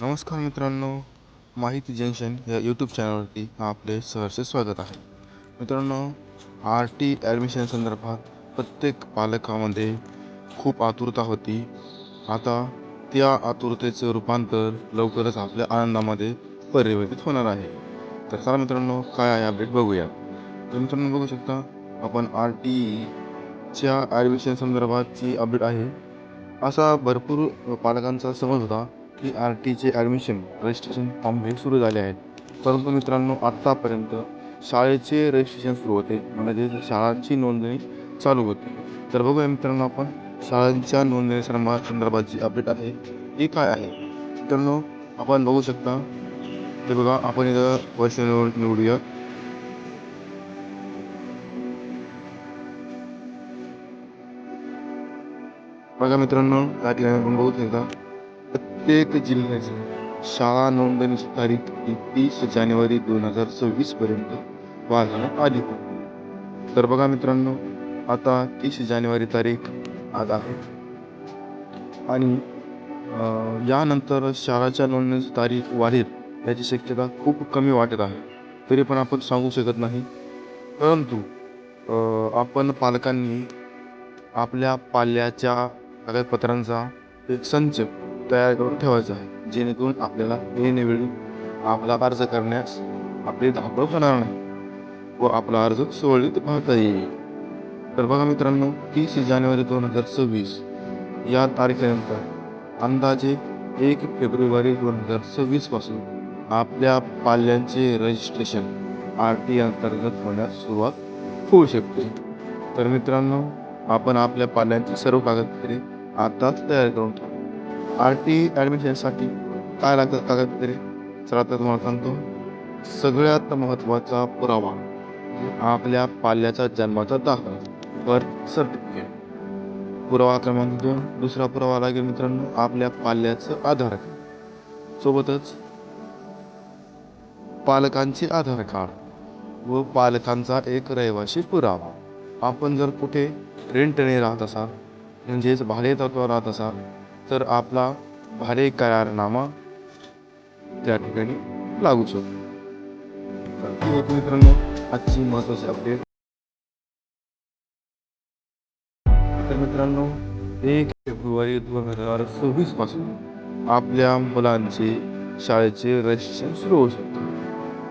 नमस्कार मित्रांनो, माहिती जंक्शन या यूट्यूब चॅनलवरती आपले सहर्ष स्वागत आहे. मित्रांनो, RT ॲडमिशन संदर्भात प्रत्येक पालकामध्ये खूप आतुरता होती. आता त्या आतुरतेचं रूपांतर लवकरच आपल्या आनंदामध्ये परिवर्तित होणार आहे. तर चला मित्रांनो, काय आहे अपडेट बघूया. तर मित्रांनो, बघू शकता आपण RTच्या ॲडमिशन संदर्भातची अपडेट आहे. असा भरपूर पालकांचा समज होता की RTचे ॲडमिशन रजिस्ट्रेशन फॉर्म हे सुरू झाले आहेत. परंतु मित्रांनो, आत्तापर्यंत शाळेचे रजिस्ट्रेशन सुरू होते, म्हणजे शाळांची नोंदणी चालू होती. तर बघूया मित्रांनो, आपण शाळांच्या नोंदणी संदर्भाची अपडेट आहे ही काय आहे. मित्रांनो, आपण बघू शकता, हे बघा, आपण इथं वर्ष निवडूया. बघा मित्रांनो, या ठिकाणी आपण बघू शकता प्रत्येक जिल्ह्याची शाळा नोंदणीची तारीख ही 30 जानेवारी 2026 पर्यंत वाढवण्यात आली होती. तर बघा मित्रांनो, आता 30 जानेवारी तारीख आज आहे आणि यानंतर शाळाच्या नोंदणीची तारीख वाढेल याची शक्यता खूप कमी वाटत आहे. तरी पण आपण सांगू शकत नाही. परंतु आपण पालकांनी आपल्या पाल्याच्या कागदपत्रांचा एक संच तयार करून ठेवायचा आहे, जेणेकरून आपल्याला वेळोवेळी आपला अर्ज करण्यास आपली धावपळ होणार नाही व आपला अर्ज सुरळीत भरता येईल. तर बघा मित्रांनो, 30 जानेवारी 2026 या तारखेनंतर अंदाजे 1 फेब्रुवारी 2026 पासून आपल्या पाल्यांचे रजिस्ट्रेशन RT अंतर्गत होण्यास सुरुवात होऊ शकते. तर मित्रांनो, आपण आपल्या पाल्यांची सर्व कागदपत्रे आताच तयार करून ठेवा. RT ॲडमिशनसाठी काय लागतात कागदपत्रे? चला तर तुम्हाला सांगतो. सगळ्यात महत्त्वाचा पुरावा आपल्या पाल्याचा जन्माचा दाखला, बर्थ सर्टिफिकेट. पुरावा क्रमांक 2, दुसरा पुरावा लागेल मित्रांनो आपल्या पाल्याचं आधार कार्ड, सोबतच पालकांचे आधार कार्ड व पालकांचा एक रहिवासी पुरावा. आपण जर कुठे रेंटने राहत असाल, म्हणजेच भाडेतत्त्वावर राहत असाल, तर आपला भाडे करारनामा त्या ठिकाणी लागू शकतो. तर ही होती मित्रांनो आजची महत्त्वाची अपडेट. तर मित्रांनो, 1 फेब्रुवारी 2026 पासून आपल्या मुलांचे शाळेचे रजिस्ट्रेशन सुरू होऊ शकते.